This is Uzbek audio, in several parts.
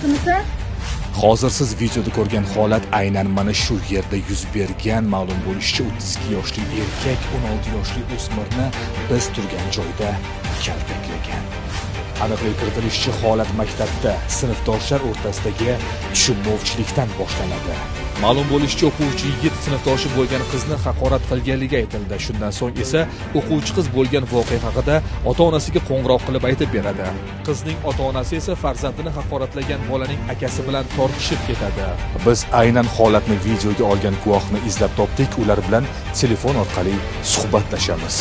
qilyapsizmi? Hozir siz videoda ko'rgan holat aynan mana shu yerda yuz bergan. Ma'lum bo'lishicha 32 yoshli erkak 16 yoshli o'smirni biz turgan joyda kaltaklagan. Aniqlik kiritilishicha, holat maktabda sinfdoshlar o'rtasidagi tushunmovchilikdan boshlanadi. Ma'lum bo'lishicha, o'quvchi yigit sinfdoshi bo'lgan qizni haqorat qilganligi aytildi. Shundan so'ng esa o'quvchi qiz bo'lgan voqea haqida ota-onasiga qo'ng'iroq qilib aytib beradi. Qizning ota-onasi esa farzandini haqoratlagan bolaning akasi bilan tortishib ketadi. Biz aynan holatni videoga olgan guvohni izlab topdik. Ular bilan telefon orqali suhbatlashamiz.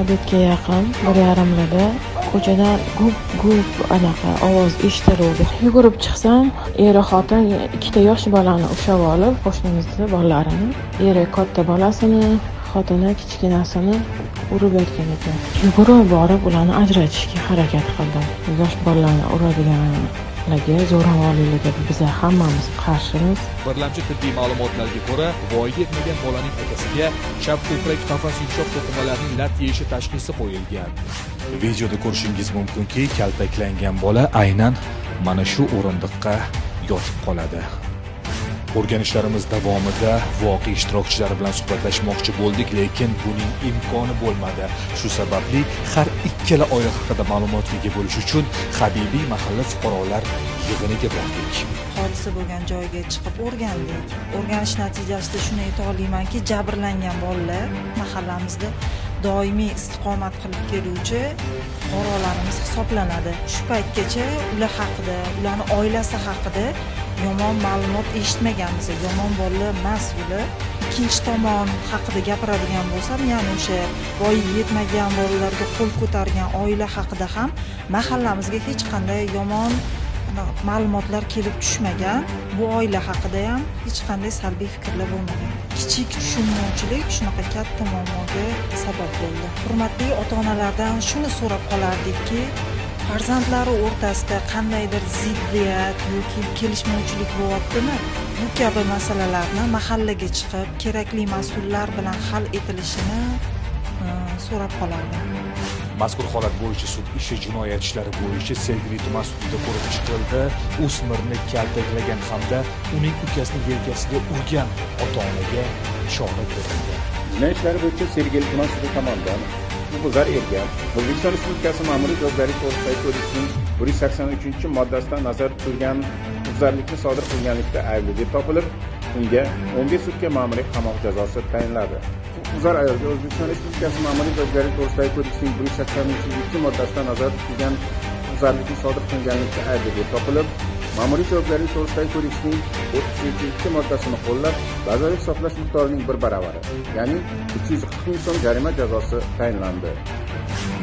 Obedga yaqin 1:30larda ko'chadan gup anaqa ovoz eshitildi. Yugurib chiqsam, eri xotin ikkita yosh bolani ushlab olib, qo'shnimizni bolalarini, eri katta bolasini, xotini kichkinasini urib yotgan ekan. Yugurib borib ularni ajratishga harakat qildim. Yosh bolalarni uradiganlarga zo'ravonliklarga biz hammamiz qarshimiz. Birlamchi tibbiy ma'lumotlarga ko'ra, voyaga yetmagan bolaning akasiga chap ko'krak qafas yumshoq to'qimalarining lat yeyishi tashxisi qo'yilgan. Videoda ko'rishingiz mumkinki, kaltaklangan bola aynan mana shu o'rindiqqa yotib qoladi. O'rganishlarimiz davomida voqea ishtirokchilari bilan suhbatlashmoqchi bo'ldik, lekin buning imkoni bo'lmadi. Shu sababli har ikkala oila haqida ma'lumotga ega bo'lish uchun Habibiy mahalla fuqarolar yig'iniga bordik. Hodisa bo'lgan joyga chiqib o'rgandik. O'rganish natijasida shuni ayta olamanki, jabrlangan bolalar mahallamizda doimiy istiqomat qilib keluvchi fuqarolarimiz hisoblanadi. Shu paytgacha ular haqida, ularning oilasi haqida yomon ma'lumot eshitmaganmiz. Yomon bolalar emas ular. Ikkinchi tomon haqida gapiradigan bo'lsam, ya'ni o'sha voyaga yetmagan bolalarga qo'l ko'targan oila haqida ham mahallamizga hech qanday yomon ma'lumotlar kelib tushmagan. Bu oila haqida ham hech qanday salbiy fikrlar bo'lmagan. Kichik tushunmovchilik shunaqa katta muammoga sabab bo'ldi. Hurmatli ota-onalardan shuni so'rab qolardikki, farzandlari o'rtasida qandaydir ziddiyat yoki kelishmovchilik bo'lyaptimi? Bu kabi masalalarni mahallaga chiqib, kerakli mas'ullar bilan hal etilishini so'rab qolardim. Mazkur holat bo'yicha sud ishi jinoyat ishlari bo'yicha Sergeli tuman sudida ko'rib chiqildi. O'smirni kaltaklagan hamda uning ukasini yelkasiga urgan ota-onaga chora ko'rildi. Jinoyat ishlari bo'yicha Sergeli tuman sudi tomonidan Huquqbuzar erga O'zbekiston Respublikasi Ma'muriy javobgarlik to'g'risidagi kodeksining 183-moddasidan nazarda tutilgan huquqbuzarlikni sodir qilganlikda aybli deb topilib, unga 11 sutka ma'muriy qamoq jazosi tayinladi. Huquqbuzar ayolga O'zbekiston Respublikasi Ma'muriy javobgarlik to'g'risidagi kodeksining 183-moddasidan nazarda tutilgan huquqbuzarlikni sodir qilganlikda aybli deb topilib, Ma'muriy javobgarlik to'g'risidagi kodeksining 33-moddasini qo'llab, bazaviy hisoblash miqdorining 1 baravari, ya'ni 340 ming so'm jarima jazosi tayinlandi.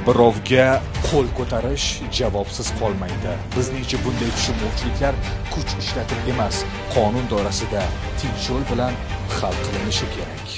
Birovga qo'l ko'tarish javobsiz qolmaydi. Bizningcha bunday tushunmovchiliklar kuch ishlatib emas, qonun doirasida tinch yo'l bilan hal qilinishi kerak.